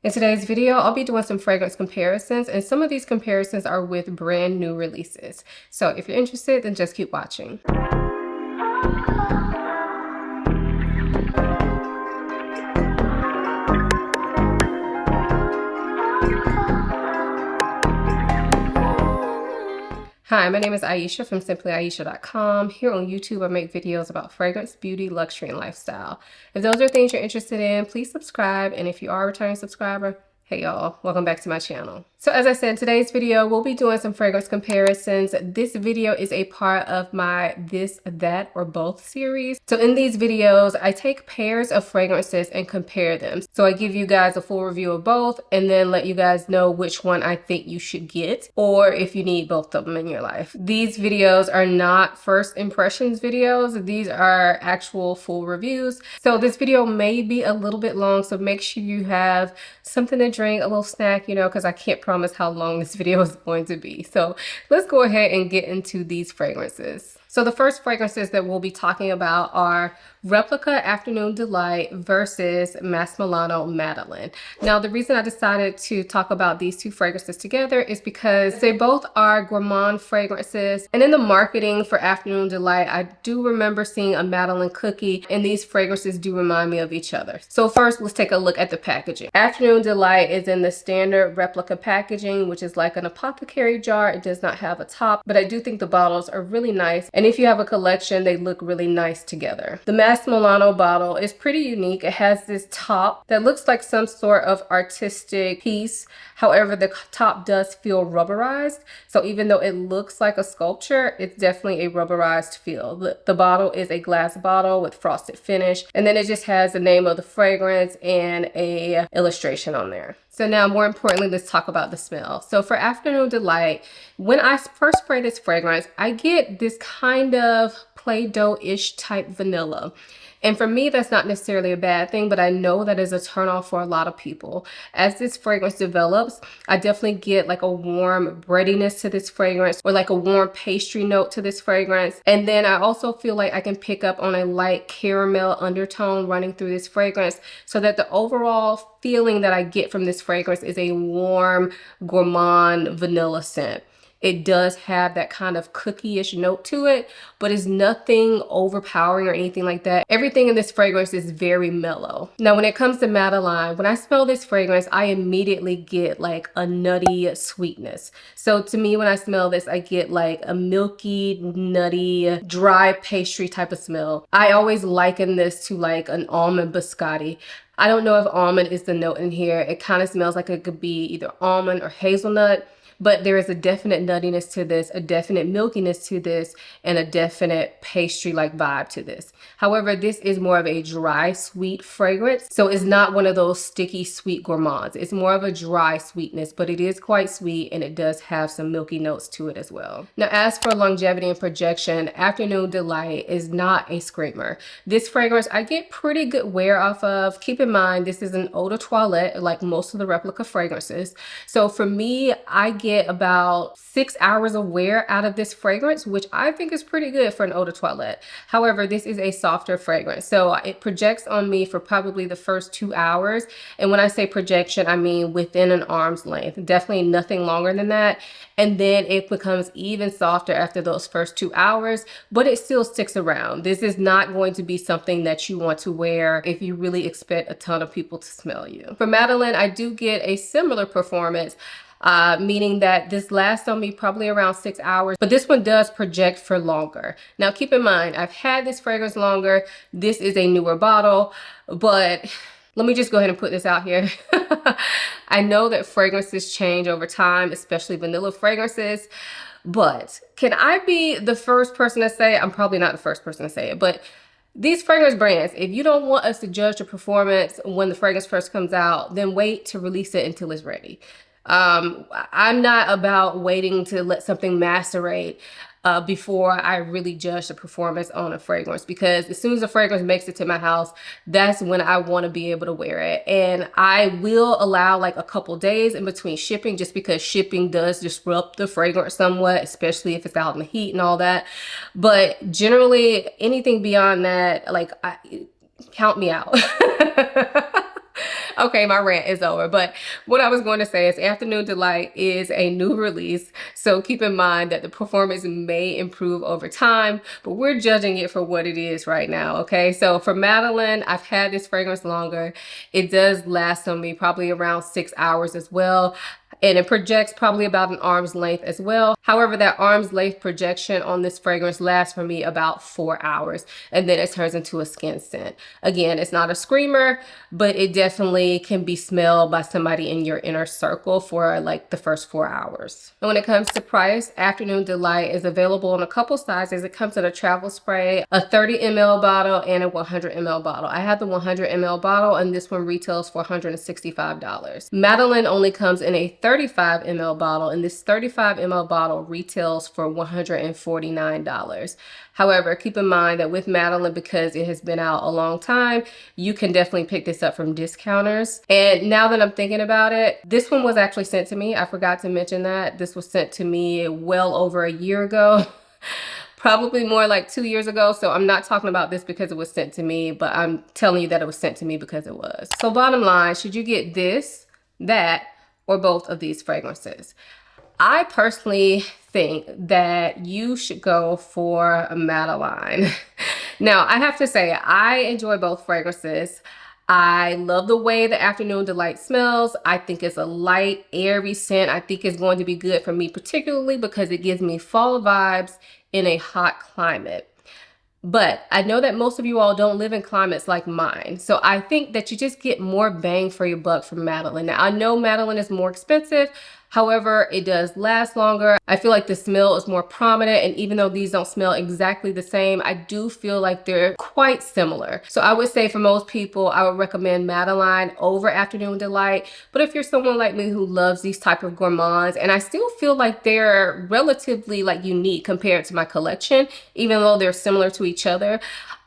In today's video, I'll be doing some fragrance comparisons, and some of these comparisons are with brand new releases. So if you're interested, then just keep watching. Hi, my name is Ayesha from simplyayesha.com. Here on YouTube, I make videos about fragrance, beauty, luxury, and lifestyle. If those are things you're interested in, please subscribe. And if you are a returning subscriber, hey y'all, welcome back to my channel. So as I said, in today's video, we'll be doing some fragrance comparisons. This video is a part of my This, That, or Both series. So in these videos, I take pairs of fragrances and compare them. So I give you guys a full review of both and then let you guys know which one I think you should get, or if you need both of them in your life. These videos are not first impressions videos. These are actual full reviews. So this video may be a little bit long, so make sure you have something to drink, a little snack, because I can't promise how long this video is going to be. So let's go ahead and get into these fragrances. So the first fragrances that we'll be talking about are Replica Afternoon Delight versus Mas Milano Madeleine. Now, the reason I decided to talk about these two fragrances together is because they both are gourmand fragrances. And in the marketing for Afternoon Delight, I do remember seeing a Madeleine cookie, and these fragrances do remind me of each other. So first, let's take a look at the packaging. Afternoon Delight is in the standard replica packaging, which is like an apothecary jar. It does not have a top, but I do think the bottles are really nice. And if you have a collection, they look really nice together. The Mas Milano bottle is pretty unique. It has this top that looks like some sort of artistic piece. However, the top does feel rubberized. So even though it looks like a sculpture, it's definitely a rubberized feel. The bottle is a glass bottle with frosted finish. And then it just has the name of the fragrance and a illustration on there. So now, more importantly, let's talk about the smell. So for Afternoon Delight, when I first spray this fragrance, I get this kind of Play-Doh-ish type vanilla. And for me, that's not necessarily a bad thing, but I know that is a turnoff for a lot of people. As this fragrance develops, I definitely get like a warm breadiness to this fragrance, or like a warm pastry note to this fragrance. And then I also feel like I can pick up on a light caramel undertone running through this fragrance, so that the overall feeling that I get from this fragrance is a warm, gourmand vanilla scent. It does have that kind of cookie-ish note to it, but it's nothing overpowering or anything like that. Everything in this fragrance is very mellow. Now, when it comes to Madeleine, when I smell this fragrance, I immediately get like a nutty sweetness. So to me, when I smell this, I get like a milky, nutty, dry pastry type of smell. I always liken this to like an almond biscotti. I don't know if almond is the note in here. It kind of smells like it could be either almond or hazelnut. But there is a definite nuttiness to this, a definite milkiness to this, and a definite pastry-like vibe to this. However, this is more of a dry, sweet fragrance. So it's not one of those sticky, sweet gourmands. It's more of a dry sweetness, but it is quite sweet, and it does have some milky notes to it as well. Now, as for longevity and projection, Afternoon Delight is not a screamer. This fragrance I get pretty good wear off of. Keep in mind, this is an eau de toilette, like most of the replica fragrances. So for me, I get about 6 hours of wear out of this fragrance, which I think is pretty good for an eau de toilette. However, this is a softer fragrance, so it projects on me for probably the first 2 hours. And when I say projection, I mean within an arm's length, definitely nothing longer than that. And then it becomes even softer after those first 2 hours, but it still sticks around. This is not going to be something that you want to wear if you really expect a ton of people to smell you. For Madeleine, I do get a similar performance, meaning that this lasts on me probably around 6 hours, but this one does project for longer. Now, keep in mind, I've had this fragrance longer. This is a newer bottle, but let me just go ahead and put this out here. I know that fragrances change over time, especially vanilla fragrances, but can I be the first person to say, I'm probably not the first person to say it, but these fragrance brands, if you don't want us to judge the performance when the fragrance first comes out, then wait to release it until it's ready. I'm not about waiting to let something macerate before I really judge the performance on a fragrance, because as soon as the fragrance makes it to my house, that's when I want to be able to wear it. And I will allow like a couple days in between shipping, just because shipping does disrupt the fragrance somewhat, especially if it's out in the heat and all that. But generally, anything beyond that, like, count me out. Okay, my rant is over. But what I was going to say is Afternoon Delight is a new release. So keep in mind that the performance may improve over time, but we're judging it for what it is right now, okay? So for Madeline, I've had this fragrance longer. It does last on me probably around 6 hours as well. And it projects probably about an arm's length as well. However, that arm's length projection on this fragrance lasts for me about 4 hours, and then it turns into a skin scent. Again, it's not a screamer, but it definitely can be smelled by somebody in your inner circle for like the first 4 hours. And when it comes to price, Afternoon Delight is available in a couple sizes. It comes in a travel spray, a 30 ml bottle, and a 100 ml bottle. I have the 100 ml bottle, and this one retails for $165. Madeline only comes in a 35 ml bottle, and this 35 ml bottle retails for $149. However, keep in mind that with Madeline, because it has been out a long time, you can definitely pick this up from discounters. And now that I'm thinking about it, this one was actually sent to me. I forgot to mention that. This was sent to me well over a year ago. Probably more like 2 years ago. So I'm not talking about this because it was sent to me, but I'm telling you that it was sent to me because it was. So bottom line, should you get this, that, or both of these fragrances? I personally think that you should go for a Madeline. Now, I have to say, I enjoy both fragrances. I love the way the Afternoon Delight smells. I think it's a light, airy scent. I think it's going to be good for me, particularly because it gives me fall vibes in a hot climate. But I know that most of you all don't live in climates like mine. So I think that you just get more bang for your buck from Madeline. Now, I know Madeline is more expensive. However, it does last longer. I feel like the smell is more prominent. And even though these don't smell exactly the same, I do feel like they're quite similar. So I would say for most people, I would recommend Madeline over Afternoon Delight. But if you're someone like me who loves these type of gourmands, and I still feel like they're relatively like unique compared to my collection, even though they're similar to each other,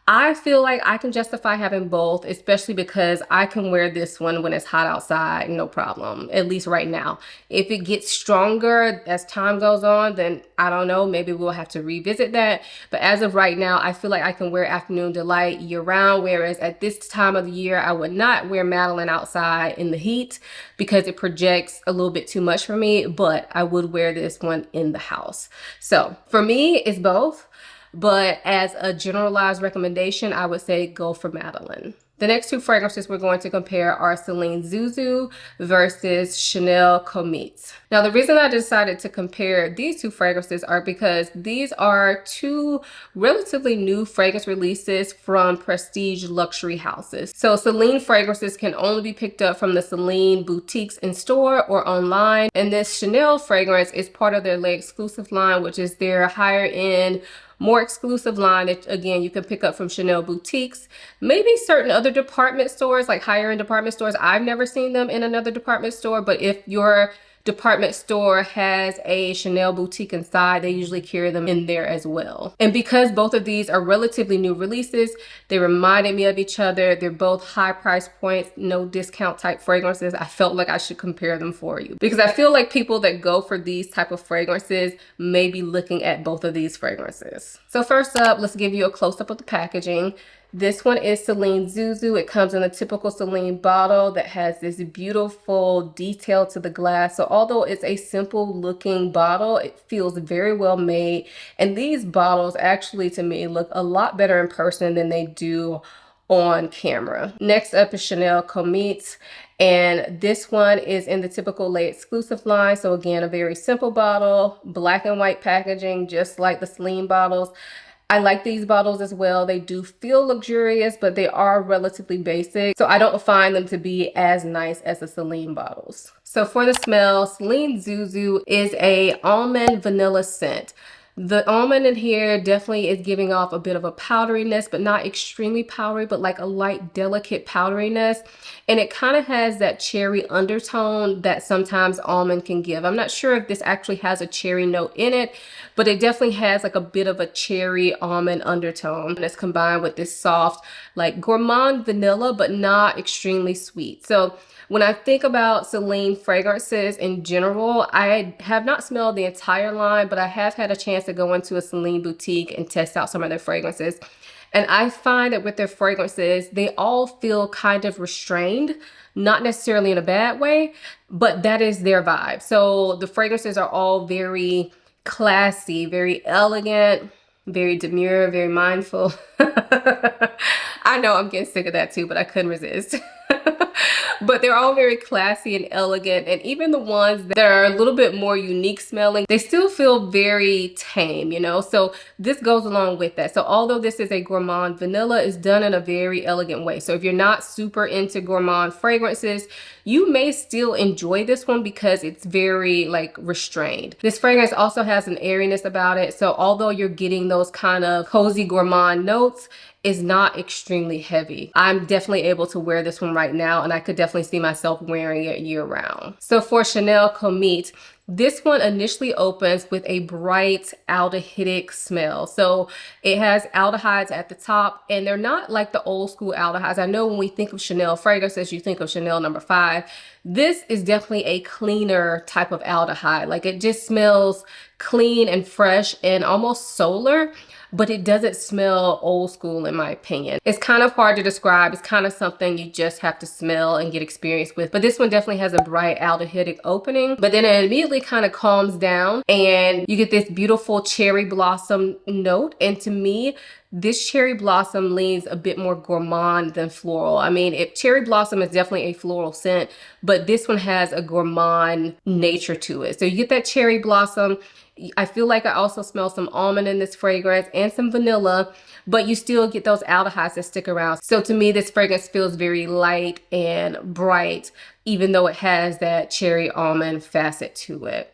I feel like I can justify having both, especially because I can wear this one when it's hot outside, no problem, at least right now. If it gets stronger as time goes on, then I don't know, maybe we'll have to revisit that. But as of right now, I feel like I can wear Afternoon Delight year round, whereas at this time of the year, I would not wear Madeline outside in the heat because it projects a little bit too much for me, but I would wear this one in the house. So for me, it's both. But as a generalized recommendation, I would say go for Madeline. The next two fragrances we're going to compare are Celine Zuzu versus Chanel Comets. Now, the reason I decided to compare these two fragrances are because these are two relatively new fragrance releases from prestige luxury houses. So Celine fragrances can only be picked up from the Celine boutiques in store or online. And this Chanel fragrance is part of their Le Exclusive line, which is their higher end, more exclusive line that, again, you can pick up from Chanel boutiques, maybe certain other department stores, like higher end department stores. I've never seen them in another department store, but if your department store has a Chanel boutique inside, they usually carry them in there as well. And because both of these are relatively new releases, they reminded me of each other. They're both high price points, no discount type fragrances. I felt like I should compare them for you because I feel like people that go for these type of fragrances may be looking at both of these fragrances. So first up, let's give you a close-up of the packaging. This one is Celine Zuzu. It comes in a typical Celine bottle that has this beautiful detail to the glass. So although it's a simple looking bottle, it feels very well made. And these bottles actually, to me, look a lot better in person than they do on camera. Next up is Chanel Comets. And this one is in the typical Le Exclusive line. So again, a very simple bottle, black and white packaging, just like the Celine bottles. I like these bottles as well. They do feel luxurious, but they are relatively basic. So I don't find them to be as nice as the Celine bottles. So for the smell, Celine Zuzu is a almond vanilla scent. The almond in here definitely is giving off a bit of a powderiness, but not extremely powdery, but like a light, delicate powderiness. And it kind of has that cherry undertone that sometimes almond can give. I'm not sure if this actually has a cherry note in it, but it definitely has like a bit of a cherry almond undertone. And it's combined with this soft, like gourmand vanilla, but not extremely sweet. So when I think about Celine fragrances in general, I have not smelled the entire line, but I have had a chance to go into a Celine boutique and test out some of their fragrances. And I find that with their fragrances, they all feel kind of restrained, not necessarily in a bad way, but that is their vibe. So the fragrances are all very classy, very elegant, very demure, very mindful. I know I'm getting sick of that too, but I couldn't resist. But they're all very classy and elegant, and even the ones that are a little bit more unique smelling, they still feel very tame, you know? So this goes along with that. So although this is a gourmand vanilla, it's done in a very elegant way. So if you're not super into gourmand fragrances, you may still enjoy this one because it's very like restrained. This fragrance also has an airiness about it. So although you're getting those kind of cozy gourmand notes, is not extremely heavy. I'm definitely able to wear this one right now, and I could definitely see myself wearing it year round. So for Chanel Comete, this one initially opens with a bright aldehydic smell. So it has aldehydes at the top, and they're not like the old school aldehydes. I know when we think of Chanel fragrances, you think of Chanel No. 5. This is definitely a cleaner type of aldehyde. Like it just smells clean and fresh and almost solar, but it doesn't smell old school in my opinion. It's kind of hard to describe. It's kind of something you just have to smell and get experience with. But this one definitely has a bright aldehydic opening, but then it immediately kind of calms down and you get this beautiful cherry blossom note. And to me, this cherry blossom leans a bit more gourmand than floral. I mean, if cherry blossom is definitely a floral scent, but this one has a gourmand nature to it. So you get that cherry blossom. I feel like I also smell some almond in this fragrance and some vanilla, but you still get those aldehydes that stick around. So to me, this fragrance feels very light and bright, even though it has that cherry almond facet to it.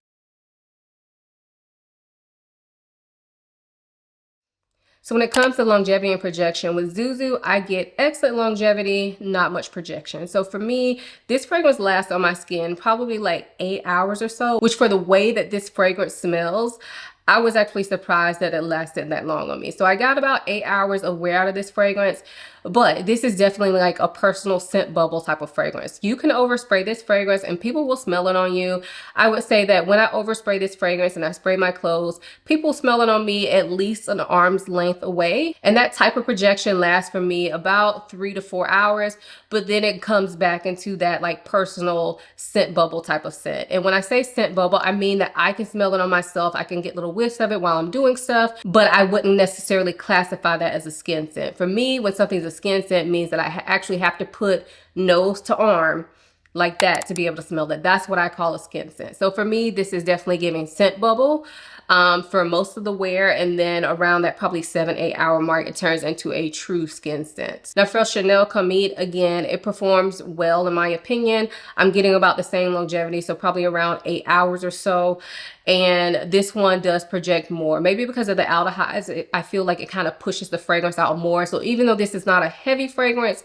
So when it comes to longevity and projection, with Zuzu, I get excellent longevity, not much projection. So for me, this fragrance lasts on my skin probably like 8 hours or so, which for the way that this fragrance smells, I was actually surprised that it lasted that long on me. So I got about 8 hours of wear out of this fragrance, but this is definitely like a personal scent bubble type of fragrance. You can overspray this fragrance and people will smell it on you. I would say that when I overspray this fragrance and I spray my clothes, people smell it on me at least an arm's length away. And that type of projection lasts for me about 3 to 4 hours, but then it comes back into that like personal scent bubble type of scent. And when I say scent bubble, I mean that I can smell it on myself. I can get little whiffs of it while I'm doing stuff, but I wouldn't necessarily classify that as a skin scent. For me, when something's a skin scent means that I actually have to put nose to arm like that to be able to smell that. That's what I call a skin scent. So for me, this is definitely giving scent bubble for most of the wear, and then around that probably 7-8 hour mark, it turns into a true skin scent. Now for Chanel Comete, again, it performs well in my opinion. I'm getting about the same longevity, so probably around 8 hours or so. And this one does project more, maybe because of the aldehydes. I feel like it kind of pushes the fragrance out more. So even though this is not a heavy fragrance,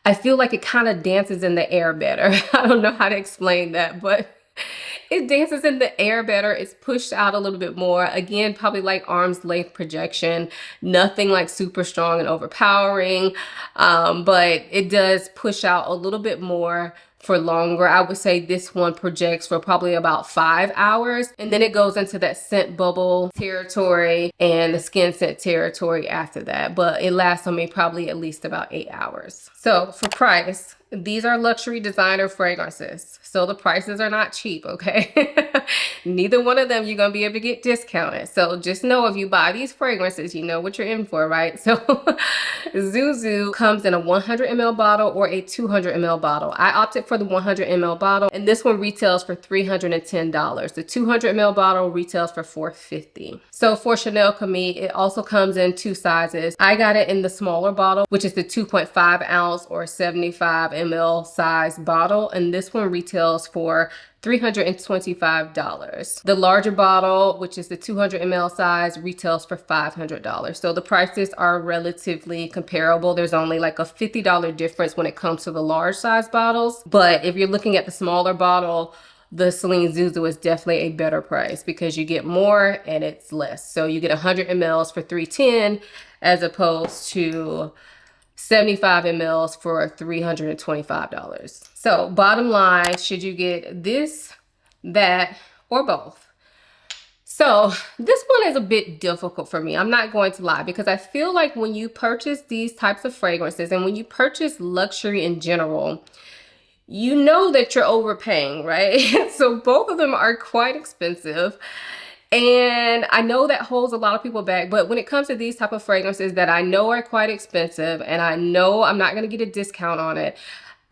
I feel like it kind of dances in the air better. I don't know how to explain that, but it dances in the air better. It's pushed out a little bit more. Again, probably like arm's length projection, nothing like super strong and overpowering, but it does push out a little bit more for longer. I would say this one projects for probably about 5 hours, and then it goes into that scent bubble territory and the skin scent territory after that, but it lasts on me probably at least about 8 hours. So for price, these are luxury designer fragrances, so the prices are not cheap, okay? Neither one of them you're gonna be able to get discounted. So just know if you buy these fragrances, you know what you're in for, right? So Zuzu comes in a 100 ml bottle or a 200 ml bottle. I opted for the 100 ml bottle, and this one retails for $310. The 200 ml bottle retails for $450. So for Chanel Comete, it also comes in 2 sizes. I got it in the smaller bottle, which is the 2.5 ounce or 75 ml size bottle, and this one retails for $325. The larger bottle, which is the 200 ml size, retails for $500. So the prices are relatively comparable. There's only like a $50 difference when it comes to the large size bottles. But if you're looking at the smaller bottle, the Celine Zuzu is definitely a better price because you get more and it's less. So you get 100 mls for $310 as opposed to 75 mls for $325. So bottom line, should you get this, that, or both? So this one is a bit difficult for me. I'm not going to lie, because I feel like when you purchase these types of fragrances and when you purchase luxury in general, you know that you're overpaying, right? So both of them are quite expensive. And I know that holds a lot of people back, but when it comes to these type of fragrances that I know are quite expensive and I know I'm not going to get a discount on it,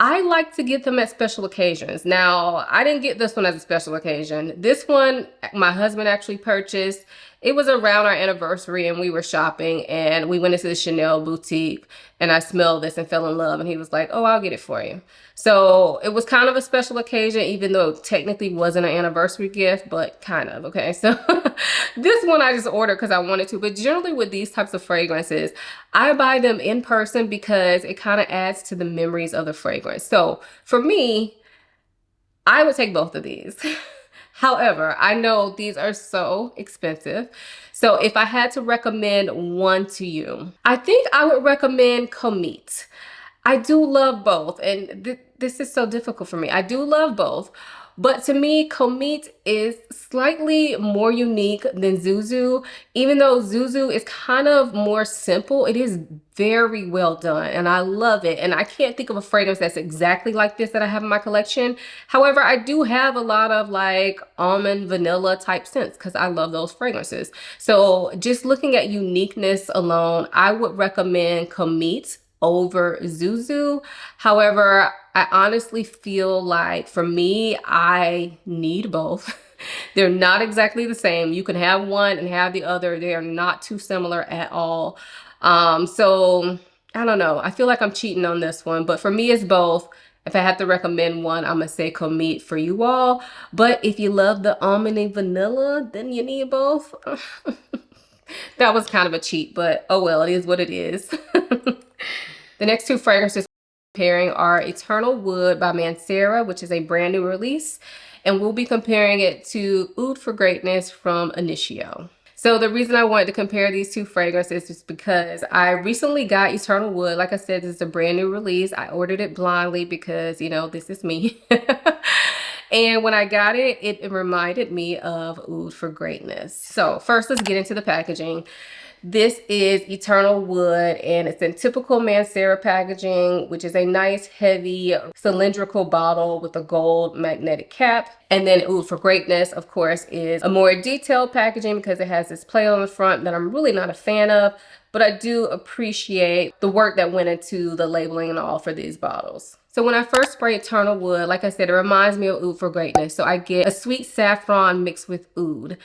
I like to get them at special occasions. Now, I didn't get this one as a special occasion. This one, my husband actually purchased. It was around our anniversary and we were shopping and we went into the Chanel boutique and I smelled this and fell in love, and he was like, oh, I'll get it for you. So it was kind of a special occasion, even though it technically wasn't an anniversary gift, but kind of, okay? So this one I just ordered because I wanted to, but generally with these types of fragrances, I buy them in person because it kind of adds to the memories of the fragrance. So for me, I would take both of these. However, I know these are so expensive. So if I had to recommend one to you, I think I would recommend Comeet. I do love both, and this is so difficult for me. I do love both, but to me, Comeet is slightly more unique than Zuzu. Even though Zuzu is kind of more simple, it is very well done, and I love it. And I can't think of a fragrance that's exactly like this that I have in my collection. However, I do have a lot of like almond vanilla type scents because I love those fragrances. So just looking at uniqueness alone, I would recommend Comeet over Zuzu. However, I honestly feel like for me, I need both. They're not exactly the same. You can have one and have the other. They are not too similar at all. So I don't know. I feel like I'm cheating on this one, but for me, it's both. If I had to recommend one, I'm gonna say Comeet for you all. But if you love the almond and vanilla, then you need both. That was kind of a cheat, but oh well, it is what it is. The next two fragrances comparing are Eternal Wood by Mancera, which is a brand new release, and we'll be comparing it to Oud for Greatness from Initio. So the reason I wanted to compare these two fragrances is because I recently got Eternal Wood. Like I said, this is a brand new release. I ordered it blindly because, you know, this is me. And when I got it, it reminded me of Oud for Greatness. So first, let's get into the packaging. This is Eternal Wood, and it's in typical Mancera packaging, which is a nice, heavy, cylindrical bottle with a gold magnetic cap. And then Oud for Greatness, of course, is a more detailed packaging because it has this play on the front that I'm really not a fan of, but I do appreciate the work that went into the labeling and all for these bottles. So when I first spray Eternal Wood, like I said, it reminds me of Oud for Greatness. So I get a sweet saffron mixed with oud.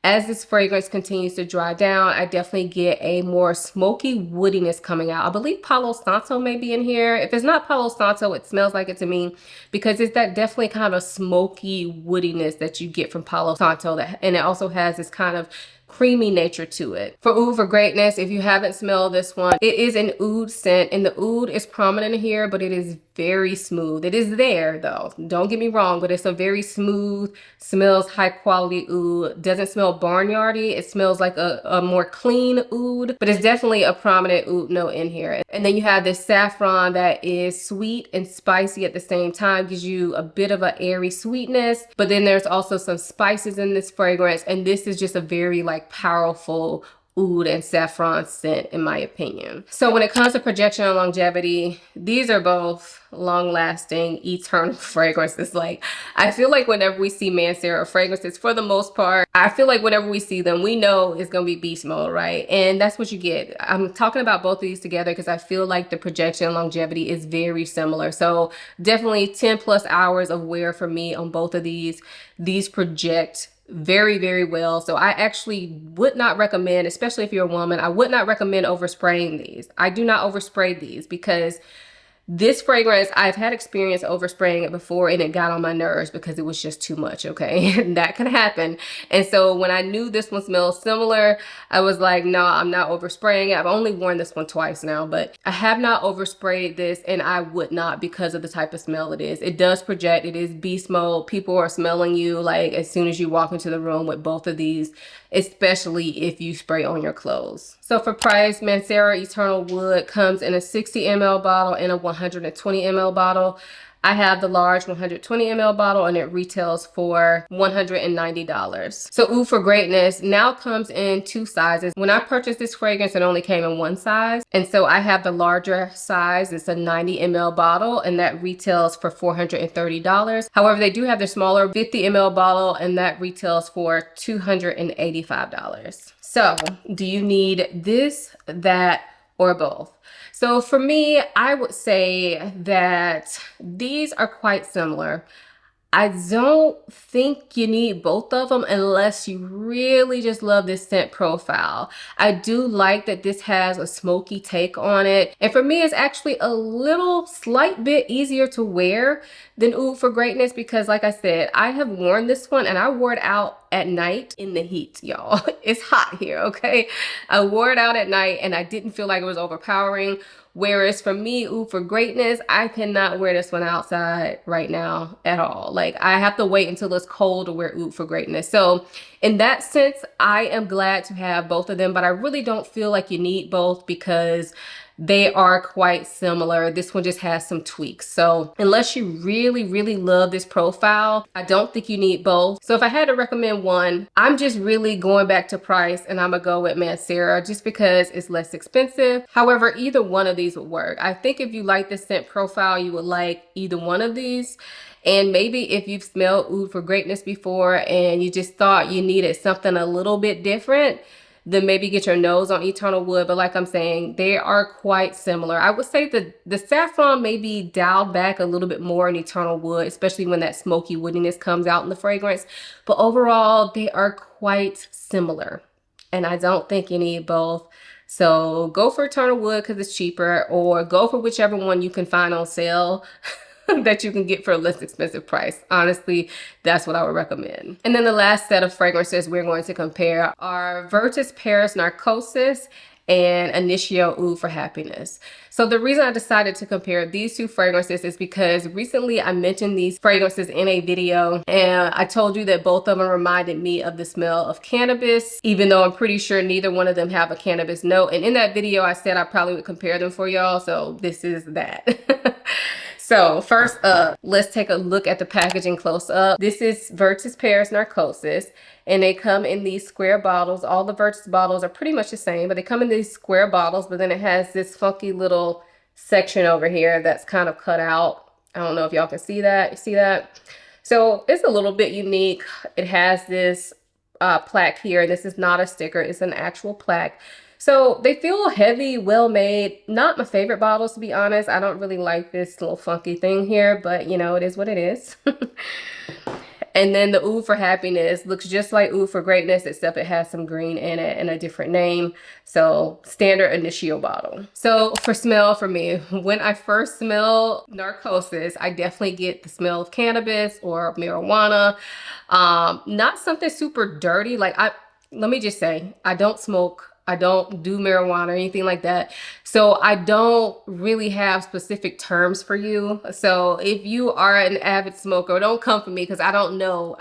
As this fragrance continues to dry down, I definitely get a more smoky woodiness coming out. I believe Palo Santo may be in here. If it's not Palo Santo, it smells like it to me because it's that definitely kind of smoky woodiness that you get from Palo Santo. And it also has this kind of creamy nature to it. For Oud for Greatness, if you haven't smelled this one, it is an oud scent, and the oud is prominent here, but it is very smooth. It is there though, don't get me wrong, but it's a very smooth, smells high quality oud. Doesn't smell barnyardy. It smells like a more clean oud, but it's definitely a prominent oud note in here. And then you have this saffron that is sweet and spicy at the same time, gives you a bit of an airy sweetness, but then there's also some spices in this fragrance, and this is just a very like powerful oud and saffron scent in my opinion. So when it comes to projection and longevity, these are both long-lasting, eternal fragrances. Like, I feel like whenever we see Mancera fragrances, for the most part, I feel like whenever we see them, we know it's gonna be beast mode, right? And that's what you get. I'm talking about both of these together because I feel like the projection and longevity is very similar. So definitely 10 plus hours of wear for me on both of these. These project very, very well. So I actually would not recommend, especially if you're a woman, I would not recommend overspraying these. I do not overspray these because this fragrance, I've had experience overspraying it before and it got on my nerves because it was just too much, okay? And that can happen. And so when I knew this one smelled similar, I was like, no, I'm not overspraying it. I've only worn this one twice now, but I have not oversprayed this, and I would not because of the type of smell it is. It does project, it is beast mode. People are smelling you like as soon as you walk into the room with both of these, especially if you spray on your clothes. So for price, Mancera Eternal Wood comes in a 60 ml bottle and a 120 ml bottle. I have the large 120 ml bottle and it retails for $190. So Oud for Greatness now comes in 2 sizes. When I purchased this fragrance, it only came in 1 size. And so I have the larger size. It's a 90 ml bottle and that retails for $430. However, they do have the smaller 50 ml bottle and that retails for $285. So do you need this, that, or both? So for me, I would say that these are quite similar. I don't think you need both of them unless you really just love this scent profile. I do like that this has a smoky take on it. And for me, it's actually a little slight bit easier to wear than Oud for Greatness because like I said, I have worn this one and I wore it out at night in the heat, y'all. It's hot here, okay? I wore it out at night and I didn't feel like it was overpowering. Whereas for me, Oud for Greatness, I cannot wear this one outside right now at all. Like I have to wait until it's cold to wear Oud for Greatness. So in that sense, I am glad to have both of them, but I really don't feel like you need both because they are quite similar. This one just has some tweaks. So unless you really, really love this profile, I don't think you need both. So if I had to recommend one, I'm just really going back to price and I'm gonna go with Mancera just because it's less expensive. However, either one of these would work. I think if you like the scent profile, you would like either one of these. And maybe if you've smelled Oud for Greatness before and you just thought you needed something a little bit different, then maybe get your nose on Eternal Wood. But like I'm saying, they are quite similar. I would say that the saffron may be dialed back a little bit more in Eternal Wood, especially when that smoky woodiness comes out in the fragrance. But overall, they are quite similar. And I don't think you need both. So go for Eternal Wood because it's cheaper, or go for whichever one you can find on sale that you can get for a less expensive price. Honestly, that's what I would recommend. And then the last set of fragrances we're going to compare are Virtus Paris Narcosis and Initio Oud for Happiness. So the reason I decided to compare these two fragrances is because recently I mentioned these fragrances in a video and I told you that both of them reminded me of the smell of cannabis, even though I'm pretty sure neither one of them have a cannabis note. And in that video, I said I probably would compare them for y'all. So this is that. So first up, let's take a look at the packaging close up. This is Virtus Paris Narcosis, and they come in these square bottles. All the Virtus bottles are pretty much the same, but they come in these square bottles, but then it has this funky little section over here that's kind of cut out. I don't know if y'all can see that. You see that? So it's a little bit unique. It has this plaque here. This is not a sticker. It's an actual plaque. So they feel heavy, well made. Not my favorite bottles, to be honest. I don't really like this little funky thing here, but you know, it is what it is. And then the Oud for Happiness looks just like Oud for Greatness, except it has some green in it and a different name. So standard Initio bottle. So for smell for me, when I first smell Narcosis, I definitely get the smell of cannabis or marijuana. Not something super dirty. Like let me just say, I don't smoke. I don't do marijuana or anything like that. So I don't really have specific terms for you. So if you are an avid smoker, don't come for me because I don't know.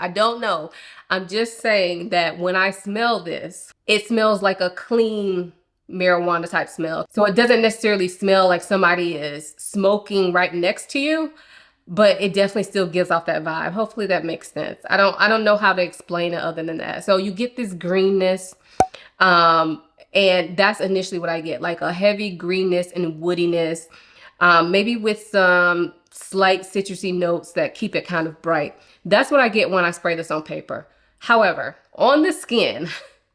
I'm just saying that when I smell this, it smells like a clean marijuana type smell. So it doesn't necessarily smell like somebody is smoking right next to you, but it definitely still gives off that vibe. Hopefully that makes sense. I don't know how to explain it other than that. So you get this greenness, and that's initially what I get, like a heavy greenness and woodiness, maybe with some slight citrusy notes that keep it kind of bright. That's what I get when I spray this on paper. However, on the skin,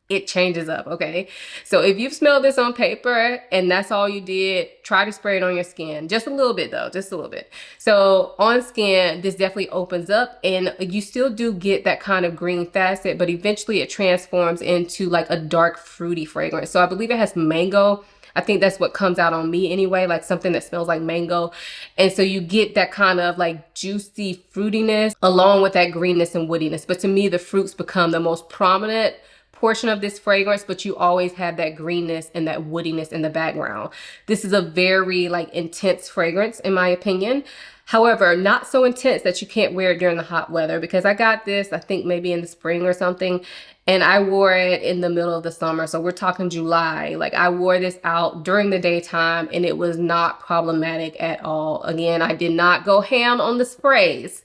it changes up, okay? So if you've smelled this on paper and that's all you did, try to spray it on your skin. Just a little bit though, just a little bit. So on skin, this definitely opens up and you still do get that kind of green facet, but eventually it transforms into like a dark fruity fragrance. So I believe it has mango. I think that's what comes out on me anyway, like something that smells like mango. And so you get that kind of like juicy fruitiness along with that greenness and woodiness. But to me, the fruits become the most prominent portion of this fragrance, but you always have that greenness and that woodiness in the background. This is a very like intense fragrance in my opinion. However, not so intense that you can't wear it during the hot weather, because I got this, I think maybe in the spring or something, and I wore it in the middle of the summer. So we're talking July. Like I wore this out during the daytime and it was not problematic at all. Again, I did not go ham on the sprays,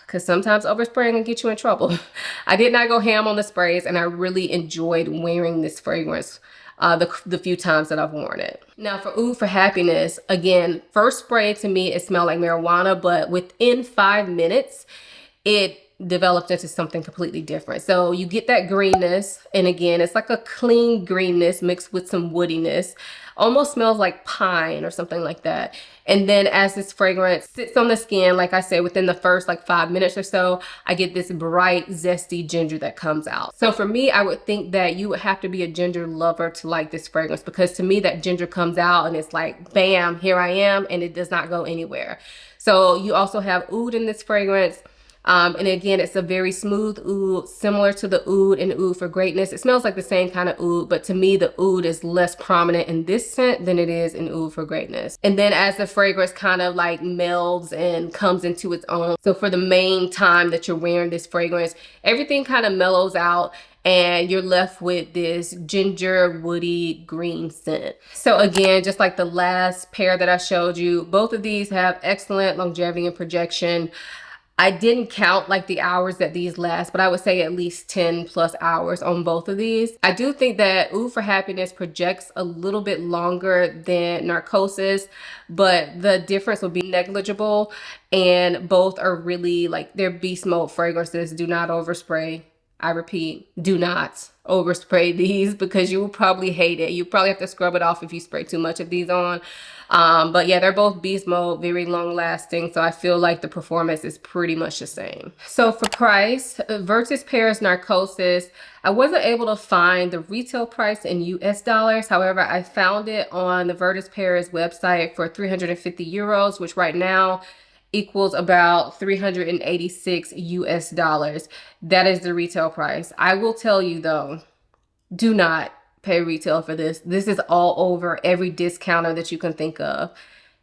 because sometimes overspraying can get you in trouble. I did not go ham on the sprays, and I really enjoyed wearing this fragrance the few times that I've worn it. Now for Oud for Happiness, again, first spray to me, it smelled like marijuana, but within 5 minutes, it developed into something completely different. So you get that greenness, and again, it's like a clean greenness mixed with some woodiness. Almost smells like pine or something like that. And then as this fragrance sits on the skin, like I said, within the first like 5 minutes or so, I get this bright, zesty ginger that comes out. So for me, I would think that you would have to be a ginger lover to like this fragrance, because to me that ginger comes out and it's like, bam, here I am, and it does not go anywhere. So you also have oud in this fragrance. And again, it's a very smooth oud, similar to the oud in Oud for Greatness. It smells like the same kind of oud, but to me, the oud is less prominent in this scent than it is in Oud for Greatness. And then as the fragrance kind of like melds and comes into its own, so for the main time that you're wearing this fragrance, everything kind of mellows out and you're left with this ginger, woody, green scent. So again, just like the last pair that I showed you, both of these have excellent longevity and projection. I didn't count like the hours that these last, but I would say at least 10 plus hours on both of these. I do think that Oud for Happiness projects a little bit longer than Narcosis, but the difference will be negligible, and both are really like, they're beast mode fragrances. Do not overspray. I repeat, do not overspray these, because you will probably hate it. You probably have to scrub it off if you spray too much of these on. But yeah, they're both beast mode, very long lasting. So I feel like the performance is pretty much the same. So for price, Virtus Paris Narcosis, I wasn't able to find the retail price in US dollars. However, I found it on the Virtus Paris website for 350 euros, which right now equals about 386 US dollars. That is the retail price. I will tell you though, do not pay retail for this. This is all over every discounter that you can think of.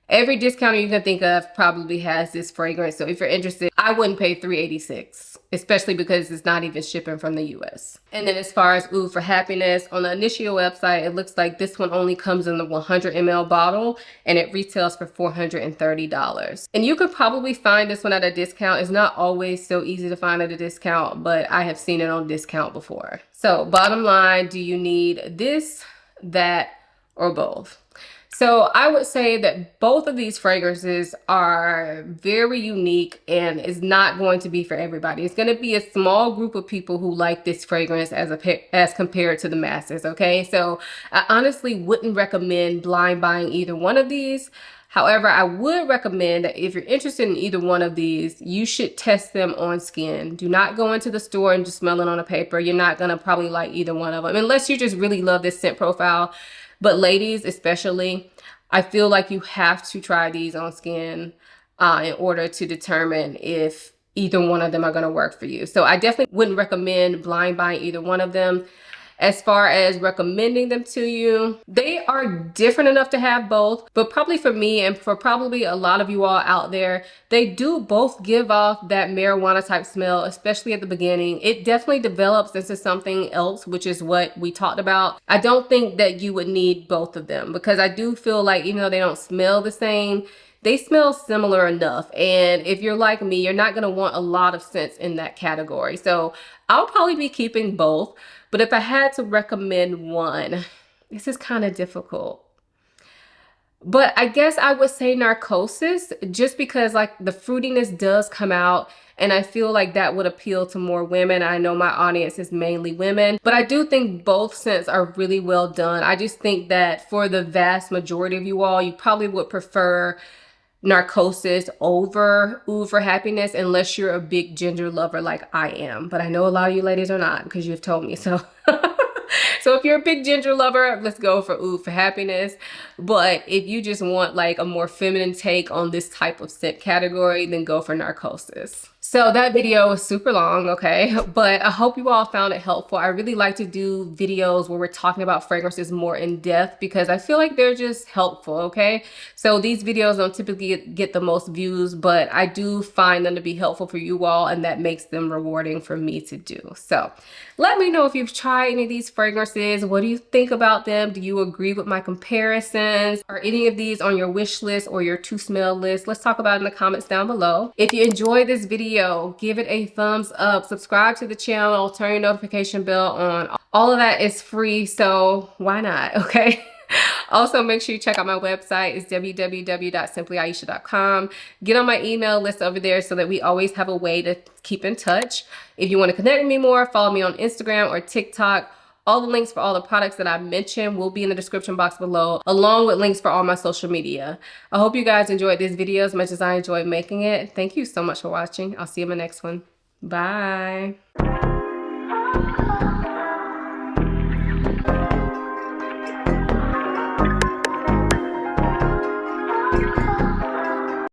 Every discounter you can think of probably has this fragrance. So if you're interested, I wouldn't pay $386, especially because it's not even shipping from the US. And then as far as Oud for Happiness, on the Initio website, it looks like this one only comes in the 100 ml bottle, and it retails for $430. And you could probably find this one at a discount. It's not always so easy to find at a discount, but I have seen it on discount before. So bottom line, do you need this, that, or both? So I would say that both of these fragrances are very unique and is not going to be for everybody. It's going to be a small group of people who like this fragrance as compared to the masses, okay? So I honestly wouldn't recommend blind buying either one of these. However, I would recommend that if you're interested in either one of these, you should test them on skin. Do not go into the store and just smell it on a paper. You're not going to probably like either one of them, unless you just really love this scent profile. But ladies, especially, I feel like you have to try these on skin in order to determine if either one of them are going to work for you. So I definitely wouldn't recommend blind buying either one of them. As far as recommending them to you, they are different enough to have both, but probably for me and for probably a lot of you all out there, they do both give off that marijuana type smell, especially at the beginning. It definitely develops into something else, which is what we talked about. I don't think that you would need both of them, because I do feel like even though they don't smell the same, they smell similar enough. And if you're like me, you're not going to want a lot of scents in that category. So I'll probably be keeping both. But if I had to recommend one, this is kind of difficult. But I guess I would say Narcosis, just because like the fruitiness does come out, and I feel like that would appeal to more women. I know my audience is mainly women, but I do think both scents are really well done. I just think that for the vast majority of you all, you probably would prefer Narcosis over Oud for Happiness, unless you're a big ginger lover like I am. But I know a lot of you ladies are not, because you've told me so. So if you're a big ginger lover, let's go for Oud for Happiness. But if you just want like a more feminine take on this type of scent category, then go for Narcosis. So that video was super long, okay? But I hope you all found it helpful. I really like to do videos where we're talking about fragrances more in depth because I feel like they're just helpful, okay? So these videos don't typically get the most views, but I do find them to be helpful for you all, and that makes them rewarding for me to do. So let me know if you've tried any of these fragrances. What do you think about them? Do you agree with my comparisons? Are any of these on your wish list or your to smell list? Let's talk about it in the comments down below. If you enjoyed this video, give it a thumbs up, subscribe to the channel, turn your notification bell on. All of that is free, so why not, okay? Also, make sure you check out my website. It's www.simplyayesha.com. Get on my email list over there so that we always have a way to keep in touch. If you want to connect with me more, follow me on Instagram or TikTok. All the links for all the products that I mentioned will be in the description box below, along with links for all my social media. I hope you guys enjoyed this video as much as I enjoyed making it. Thank you so much for watching. I'll see you in my next one. Bye.